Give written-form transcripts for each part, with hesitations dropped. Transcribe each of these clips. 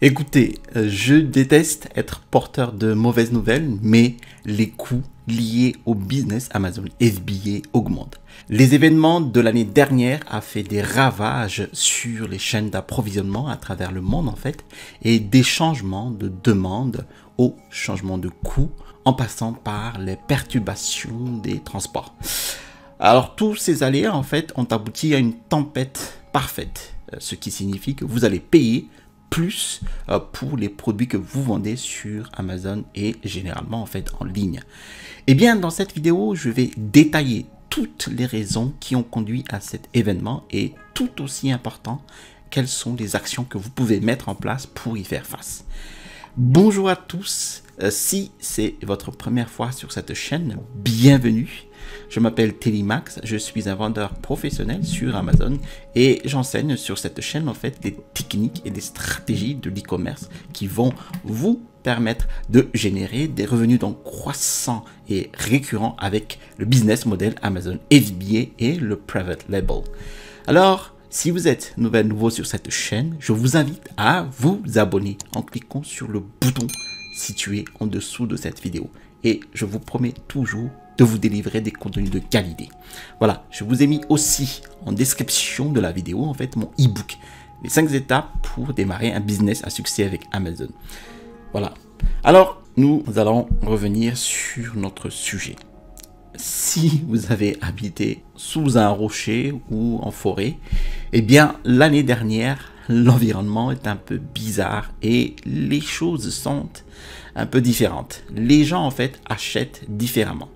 Écoutez, je déteste être porteur de mauvaises nouvelles, mais les coûts liés au business Amazon FBA augmentent. Les événements de l'année dernière ont fait des ravages sur les chaînes d'approvisionnement à travers le monde et des changements de demande au changement de coûts en passant par les perturbations des transports. Alors tous ces aléas ont abouti à une tempête parfaite, ce qui signifie que vous allez payer plus pour les produits que vous vendez sur Amazon et généralement en ligne. Et bien dans cette vidéo, je vais détailler toutes les raisons qui ont conduit à cet événement et tout aussi important, quelles sont les actions que vous pouvez mettre en place pour y faire face. Bonjour à tous, si c'est votre première fois sur cette chaîne, bienvenue. Je m'appelle Télimax, je suis un vendeur professionnel sur Amazon et j'enseigne sur cette chaîne des techniques et des stratégies de l'e-commerce qui vont vous permettre de générer des revenus donc croissants et récurrents avec le business model Amazon FBA et le Private Label. Alors, si vous êtes nouveau sur cette chaîne, je vous invite à vous abonner en cliquant sur le bouton situé en dessous de cette vidéo. Et je vous promets toujours de vous délivrer des contenus de qualité. Voilà, je vous ai mis aussi en description de la vidéo mon e-book, les 5 étapes pour démarrer un business à succès avec Amazon. Voilà. Alors, nous allons revenir sur notre sujet. Si vous avez habité sous un rocher ou en forêt, eh bien, l'année dernière, l'environnement est un peu bizarre et les choses sont un peu différentes. Les gens, achètent différemment.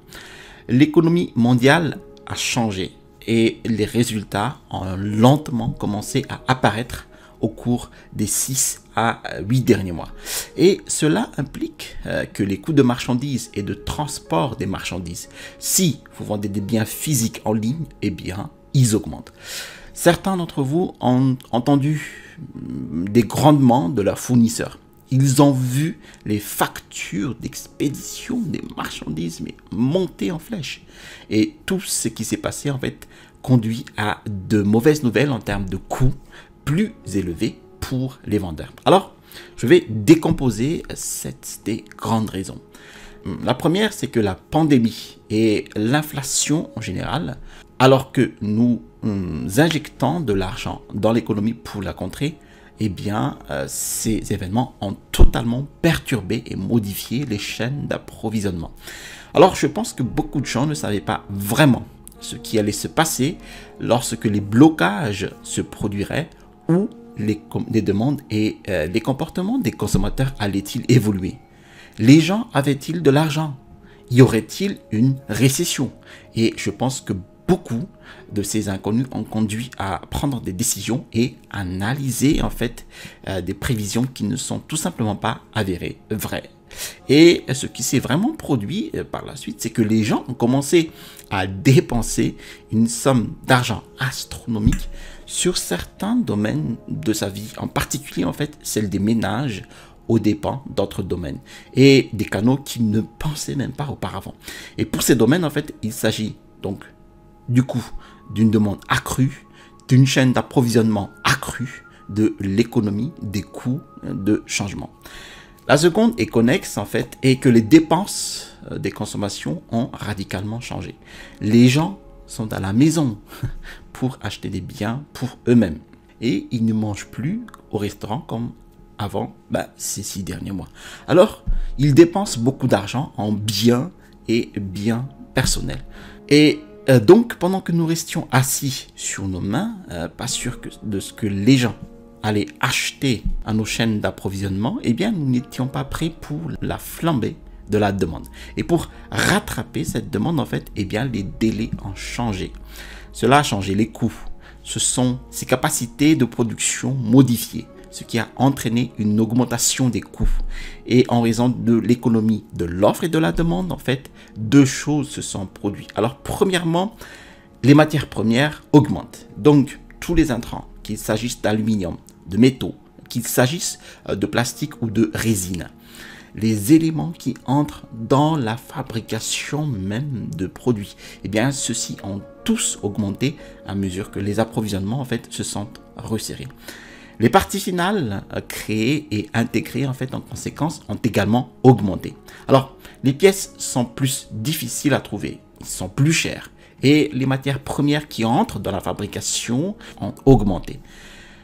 L'économie mondiale a changé et les résultats ont lentement commencé à apparaître au cours des 6 à 8 derniers mois. Et cela implique que les coûts de marchandises et de transport des marchandises, si vous vendez des biens physiques en ligne, eh bien, ils augmentent. Certains d'entre vous ont entendu des grondements de leurs fournisseurs. Ils ont vu les factures d'expédition des marchandises monter en flèche. Et tout ce qui s'est passé conduit à de mauvaises nouvelles en termes de coûts plus élevés pour les vendeurs. Alors, je vais décomposer des grandes raisons. La première, c'est que la pandémie et l'inflation en général, alors que nous injectons de l'argent dans l'économie pour la contrer, eh bien, ces événements ont totalement perturbé et modifié les chaînes d'approvisionnement. Alors, je pense que beaucoup de gens ne savaient pas vraiment ce qui allait se passer lorsque les blocages se produiraient ou les demandes et les comportements des consommateurs allaient-ils évoluer. Les gens avaient-ils de l'argent? Y aurait-il une récession? Et je pense que beaucoup de ces inconnus ont conduit à prendre des décisions et analyser des prévisions qui ne sont tout simplement pas avérées vraies. Et ce qui s'est vraiment produit par la suite, c'est que les gens ont commencé à dépenser une somme d'argent astronomique sur certains domaines de sa vie, en particulier celle des ménages aux dépens d'autres domaines et des canaux qu'ils ne pensaient même pas auparavant. Et pour ces domaines, il s'agit donc du coup d'une demande accrue, d'une chaîne d'approvisionnement accrue, de l'économie, des coûts de changement. La seconde est connexe et que les dépenses des consommations ont radicalement changé. Les gens sont à la maison pour acheter des biens pour eux-mêmes et ils ne mangent plus au restaurant comme avant ces 6 derniers mois. Alors, ils dépensent beaucoup d'argent en biens et biens personnels. Et donc, pendant que nous restions assis sur nos mains, pas sûrs de ce que les gens allaient acheter à nos chaînes d'approvisionnement, eh bien, nous n'étions pas prêts pour la flambée de la demande. Et pour rattraper cette demande, eh bien, les délais ont changé. Cela a changé les coûts. Ce sont ces capacités de production modifiées, ce qui a entraîné une augmentation des coûts. Et en raison de l'économie de l'offre et de la demande, deux choses se sont produites. Alors, premièrement, les matières premières augmentent. Donc, tous les intrants, qu'il s'agisse d'aluminium, de métaux, qu'il s'agisse de plastique ou de résine, les éléments qui entrent dans la fabrication même de produits, eh bien, ceux-ci ont tous augmenté à mesure que les approvisionnements se sont resserrés. Les parties finales créées et intégrées en fait en conséquence ont également augmenté. Alors, les pièces sont plus difficiles à trouver, ils sont plus chers et les matières premières qui entrent dans la fabrication ont augmenté.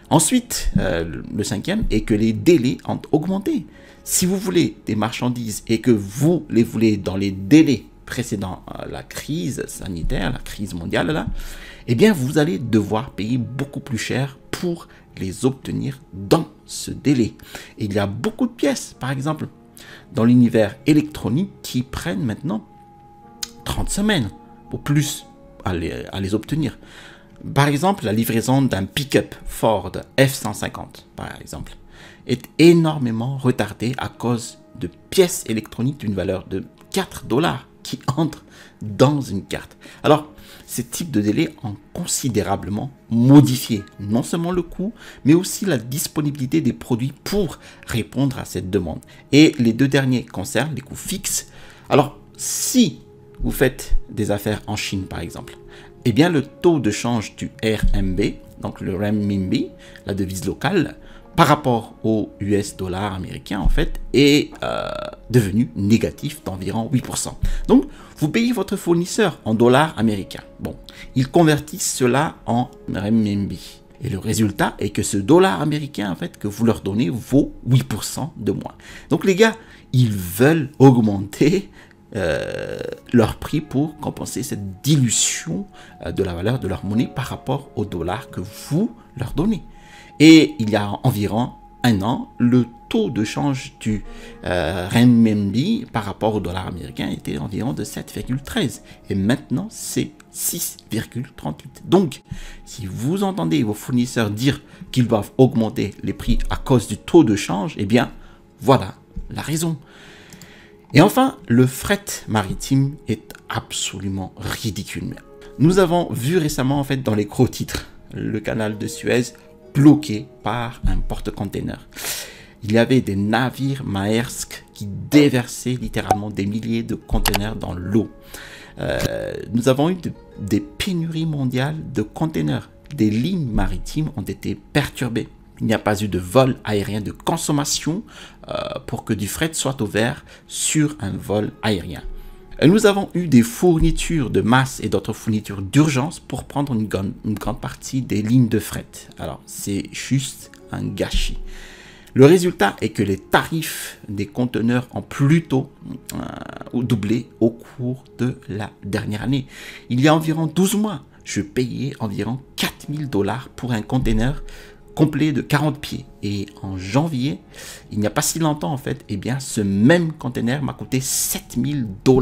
Ensuite, le cinquième est que les délais ont augmenté. Si vous voulez des marchandises et que vous les voulez dans les délais précédents à la crise sanitaire, la crise mondiale là, eh bien vous allez devoir payer beaucoup plus cher pour les obtenir dans ce délai. Et il y a beaucoup de pièces, par exemple, dans l'univers électronique qui prennent maintenant 30 semaines ou plus à les obtenir. Par exemple, la livraison d'un pick-up Ford F-150, par exemple, est énormément retardée à cause de pièces électroniques d'une valeur de 4 dollars qui entrent dans une carte. Alors, ces types de délais ont considérablement modifié non seulement le coût, mais aussi la disponibilité des produits pour répondre à cette demande. Et les deux derniers concernent les coûts fixes. Alors, si vous faites des affaires en Chine, par exemple, eh bien, le taux de change du RMB, donc le renminbi, la devise locale, par rapport au US dollar américain, en fait, est devenu négatif d'environ 8%. Donc, vous payez votre fournisseur en dollars américains. Bon, ils convertissent cela en renminbi. Et le résultat est que ce dollar américain, en fait, que vous leur donnez vaut 8% de moins. Donc, les gars, ils veulent augmenter leur prix pour compenser cette dilution de la valeur de leur monnaie par rapport au dollar que vous leur donnez. Et il y a environ un an, le taux de change du renminbi par rapport au dollar américain était environ de 7,13 et maintenant c'est 6,38. Donc, si vous entendez vos fournisseurs dire qu'ils doivent augmenter les prix à cause du taux de change, eh bien, voilà la raison. Et enfin, le fret maritime est absolument ridicule. Nous avons vu récemment, en fait, dans les gros titres, le canal de Suez bloqué par un porte-container. Il y avait des navires Maersk qui déversaient littéralement des milliers de containers dans l'eau. Nous avons eu des pénuries mondiales de containers. Des lignes maritimes ont été perturbées. Il n'y a pas eu de vol aérien de consommation pour que du fret soit ouvert sur un vol aérien. Nous avons eu des fournitures de masse et d'autres fournitures d'urgence pour prendre une grande partie des lignes de fret. Alors, c'est juste un gâchis. Le résultat est que les tarifs des conteneurs ont plutôt doublé au cours de la dernière année. Il y a environ 12 mois, je payais environ 4000 $ pour un conteneur complet de 40 pieds. Et en janvier, il n'y a pas si longtemps en fait, eh bien ce même conteneur m'a coûté 7000 $.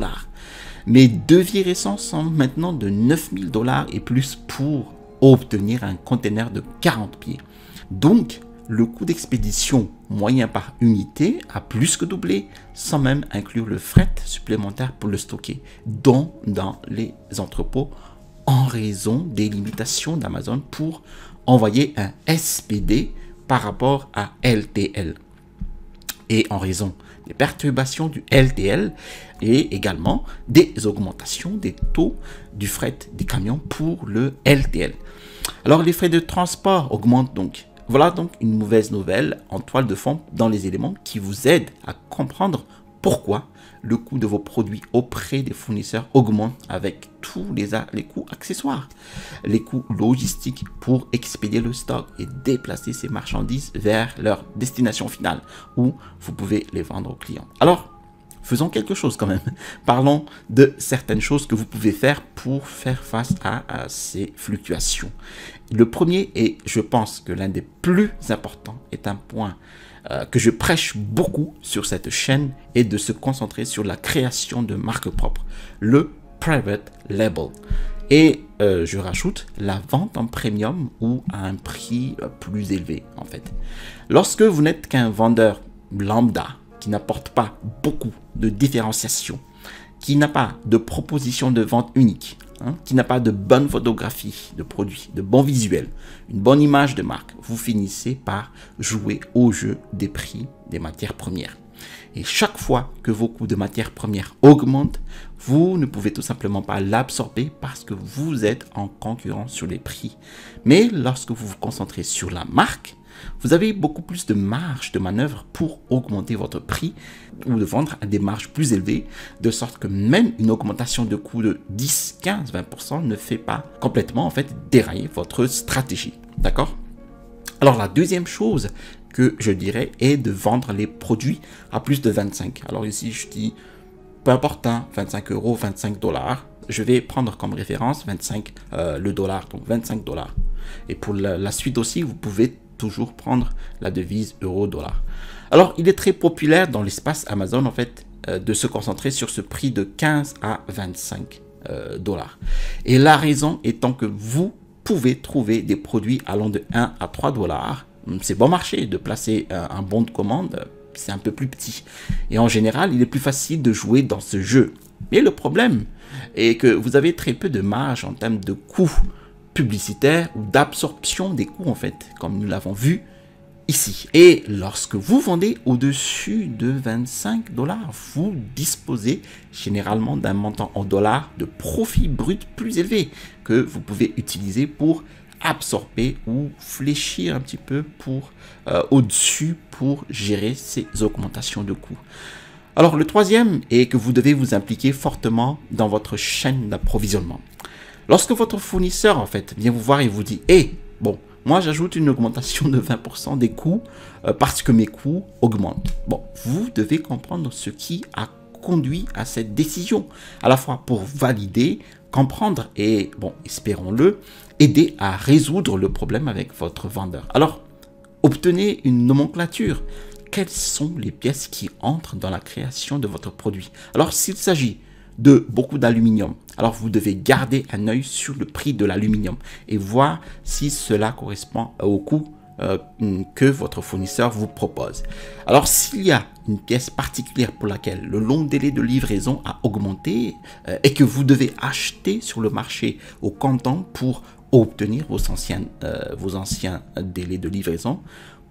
Mes devis récents sont maintenant de 9000 $ et plus pour obtenir un conteneur de 40 pieds. Donc, le coût d'expédition moyen par unité a plus que doublé, sans même inclure le fret supplémentaire pour le stocker, dont dans les entrepôts, en raison des limitations d'Amazon pour envoyer un SPD par rapport à LTL. Et en raison des perturbations du LTL et également des augmentations des taux du fret des camions pour le LTL. Alors les frais de transport augmentent donc. Voilà donc une mauvaise nouvelle en toile de fond dans les éléments qui vous aident à comprendre pourquoi le coût de vos produits auprès des fournisseurs augmente avec tous les coûts accessoires, les coûts logistiques pour expédier le stock et déplacer ces marchandises vers leur destination finale où vous pouvez les vendre aux clients. Alors, faisons quelque chose quand même. Parlons de certaines choses que vous pouvez faire pour faire face à ces fluctuations. Le premier, et je pense que l'un des plus importants, est un point que je prêche beaucoup sur cette chaîne, est de se concentrer sur la création de marques propres, le private label. Et je rajoute la vente en premium ou à un prix plus élevé en fait. Lorsque vous n'êtes qu'un vendeur lambda qui n'apporte pas beaucoup de différenciation, qui n'a pas de proposition de vente unique, qui n'a pas de bonne photographie de produit, de bons visuels, une bonne image de marque, vous finissez par jouer au jeu des prix des matières premières. Et chaque fois que vos coûts de matières premières augmentent, vous ne pouvez tout simplement pas l'absorber parce que vous êtes en concurrence sur les prix. Mais lorsque vous vous concentrez sur la marque, vous avez beaucoup plus de marge de manœuvre pour augmenter votre prix ou de vendre à des marges plus élevées, de sorte que même une augmentation de coût de 10, 15, 20% ne fait pas complètement en fait dérailler votre stratégie. D'accord? Alors la deuxième chose que je dirais est de vendre les produits à plus de 25. Alors ici je dis peu importe, hein, 25 euros, 25 dollars. Je vais prendre comme référence 25 le dollar, donc 25 dollars. Et pour la suite aussi, vous pouvez toujours prendre la devise euro-dollar. Alors, il est très populaire dans l'espace Amazon, en fait, de se concentrer sur ce prix de 15 à 25 dollars. Et la raison étant que vous pouvez trouver des produits allant de 1 à 3 dollars. C'est bon marché de placer un bon de commande. C'est un peu plus petit. Et en général, il est plus facile de jouer dans ce jeu. Mais le problème est que vous avez très peu de marge en termes de coûts publicitaires ou d'absorption des coûts, en fait, comme nous l'avons vu ici. Et lorsque vous vendez au-dessus de 25 dollars, vous disposez généralement d'un montant en dollars de profit brut plus élevé que vous pouvez utiliser pour absorber ou fléchir un petit peu pour au-dessus pour gérer ces augmentations de coûts. Alors le troisième est que vous devez vous impliquer fortement dans votre chaîne d'approvisionnement. Lorsque votre fournisseur en fait vient vous voir et vous dit bon, moi j'ajoute une augmentation de 20% des coûts parce que mes coûts augmentent. Bon, vous devez comprendre ce qui a conduit à cette décision, à la fois pour valider, comprendre et, bon, espérons-le, aider à résoudre le problème avec votre vendeur. Alors, obtenez une nomenclature. Quelles sont les pièces qui entrent dans la création de votre produit? Alors, s'il s'agit de beaucoup d'aluminium, alors vous devez garder un œil sur le prix de l'aluminium et voir si cela correspond au coût que votre fournisseur vous propose. Alors, s'il y a une pièce particulière pour laquelle le long délai de livraison a augmenté et que vous devez acheter sur le marché au comptant pour obtenir vos anciens délais de livraison,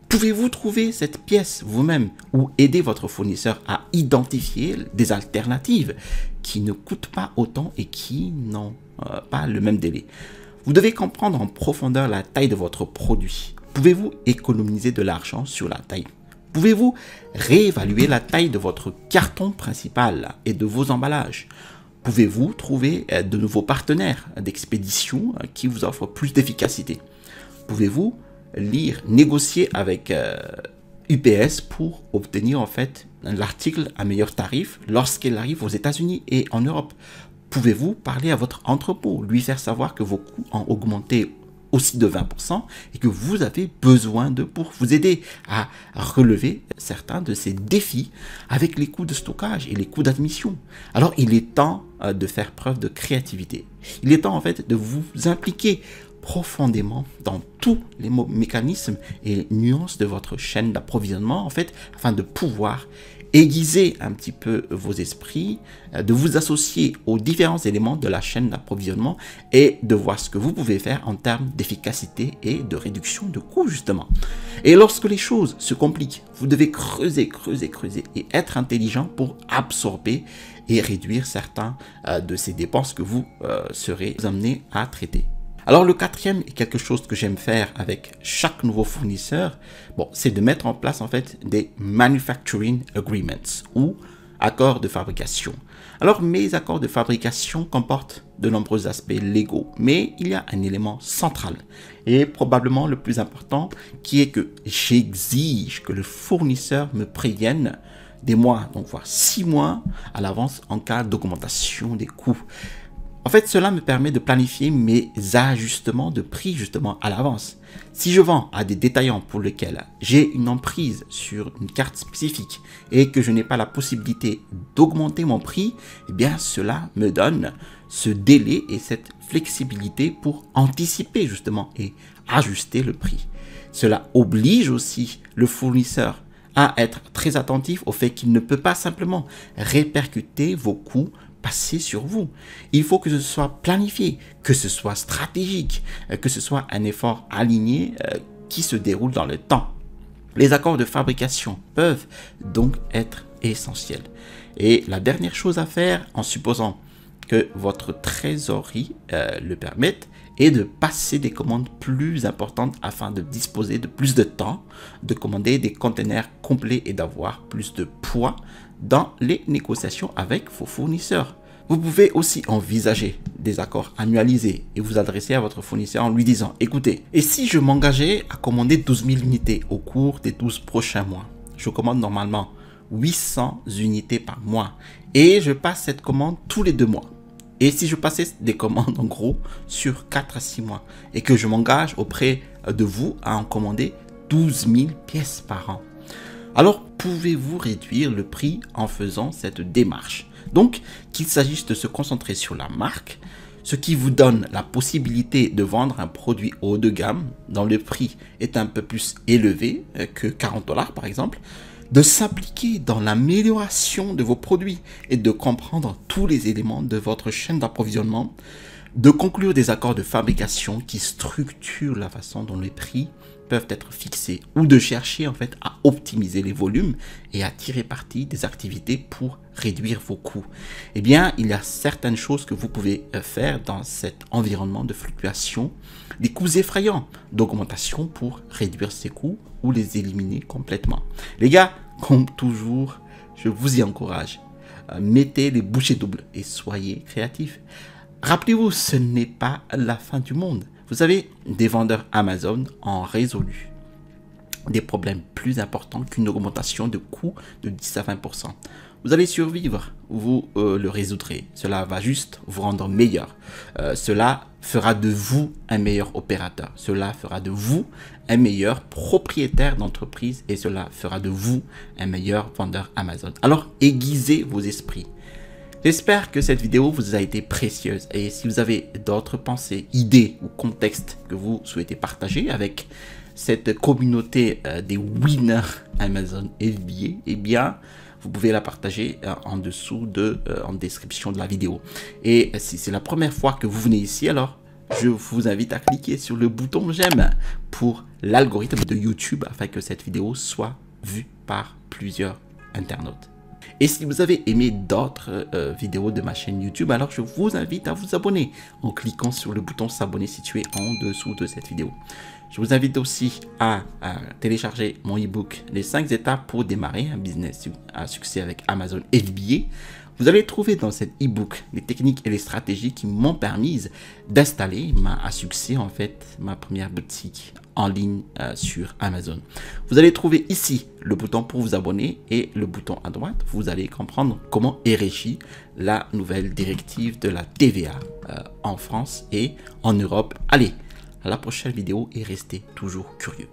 pouvez-vous trouver cette pièce vous-même ou aider votre fournisseur à identifier des alternatives qui ne coûtent pas autant et qui n'ont pas le même délai? Vous devez comprendre en profondeur la taille de votre produit. Pouvez-vous économiser de l'argent sur la taille? Pouvez-vous réévaluer la taille de votre carton principal et de vos emballages? Pouvez-vous trouver de nouveaux partenaires d'expédition qui vous offrent plus d'efficacité? Pouvez-vous négocier avec UPS pour obtenir en fait l'article à meilleur tarif lorsqu'il arrive aux États-Unis et en Europe? Pouvez-vous parler à votre entrepôt, lui faire savoir que vos coûts ont augmenté aussi de 20% et que vous avez besoin d'eux pour vous aider à relever certains de ces défis avec les coûts de stockage et les coûts d'admission? Alors, il est temps de faire preuve de créativité. Il est temps en fait de vous impliquer profondément dans tous les mécanismes et nuances de votre chaîne d'approvisionnement en fait, afin de pouvoir aiguiser un petit peu vos esprits, de vous associer aux différents éléments de la chaîne d'approvisionnement et de voir ce que vous pouvez faire en termes d'efficacité et de réduction de coûts justement. Et lorsque les choses se compliquent, vous devez creuser et être intelligent pour absorber et réduire certains de ces dépenses que vous serez amenés à traiter. Alors le quatrième est quelque chose que j'aime faire avec chaque nouveau fournisseur, bon, c'est de mettre en place en fait des manufacturing agreements ou accords de fabrication. Alors mes accords de fabrication comportent de nombreux aspects légaux, mais il y a un élément central et probablement le plus important qui est que j'exige que le fournisseur me prévienne des mois, donc voire 6 mois à l'avance en cas d'augmentation des coûts. En fait, cela me permet de planifier mes ajustements de prix justement à l'avance. Si je vends à des détaillants pour lesquels j'ai une emprise sur une carte spécifique et que je n'ai pas la possibilité d'augmenter mon prix, eh bien cela me donne ce délai et cette flexibilité pour anticiper justement et ajuster le prix. Cela oblige aussi le fournisseur à être très attentif au fait qu'il ne peut pas simplement répercuter vos coûts passer sur vous. Il faut que ce soit planifié, que ce soit stratégique, que ce soit un effort aligné qui se déroule dans le temps. Les accords de fabrication peuvent donc être essentiels. Et la dernière chose à faire, en supposant que votre trésorerie le permette, et de passer des commandes plus importantes afin de disposer de plus de temps, de commander des containers complets et d'avoir plus de poids dans les négociations avec vos fournisseurs. Vous pouvez aussi envisager des accords annualisés et vous adresser à votre fournisseur en lui disant: écoutez, et si je m'engageais à commander 12 000 unités au cours des 12 prochains mois? Je commande normalement 800 unités par mois et je passe cette commande tous les 2 mois. Et si je passais des commandes en gros sur 4 à 6 mois et que je m'engage auprès de vous à en commander 12 000 pièces par an, alors pouvez-vous réduire le prix en faisant cette démarche? Donc, qu'il s'agisse de se concentrer sur la marque, ce qui vous donne la possibilité de vendre un produit haut de gamme dont le prix est un peu plus élevé que 40 $ par exemple, de s'impliquer dans l'amélioration de vos produits et de comprendre tous les éléments de votre chaîne d'approvisionnement, de conclure des accords de fabrication qui structurent la façon dont les prix peuvent être fixés ou de chercher en fait à optimiser les volumes et à tirer parti des activités pour réduire vos coûts. Eh bien, il y a certaines choses que vous pouvez faire dans cet environnement de fluctuation, des coûts effrayants d'augmentation pour réduire ces coûts ou les éliminer complètement. Les gars, comme toujours, je vous y encourage. Mettez les bouchées doubles et soyez créatifs. Rappelez-vous, ce n'est pas la fin du monde. Vous savez, des vendeurs Amazon ont résolu des problèmes plus importants qu'une augmentation de coûts de 10 à 20%. Vous allez survivre, vous le résoudrez. Cela va juste vous rendre meilleur. Cela fera de vous un meilleur opérateur. Cela fera de vous un meilleur propriétaire d'entreprise et cela fera de vous un meilleur vendeur Amazon. Alors, aiguisez vos esprits. J'espère que cette vidéo vous a été précieuse et si vous avez d'autres pensées, idées ou contextes que vous souhaitez partager avec cette communauté des winners Amazon FBA, eh bien, vous pouvez la partager en dessous en description de la vidéo. Et si c'est la première fois que vous venez ici, alors je vous invite à cliquer sur le bouton j'aime pour l'algorithme de YouTube afin que cette vidéo soit vue par plusieurs internautes. Et si vous avez aimé d'autres vidéos de ma chaîne YouTube, alors je vous invite à vous abonner en cliquant sur le bouton s'abonner situé en dessous de cette vidéo. Je vous invite aussi à télécharger mon e-book Les 5 étapes pour démarrer un business à succès avec Amazon FBA. Vous allez trouver dans cet e-book les techniques et les stratégies qui m'ont permis d'installer à succès en fait ma première boutique en ligne sur Amazon. Vous allez trouver ici le bouton pour vous abonner et le bouton à droite. Vous allez comprendre comment est régie la nouvelle directive de la TVA en France et en Europe. Allez, à la prochaine vidéo et restez toujours curieux.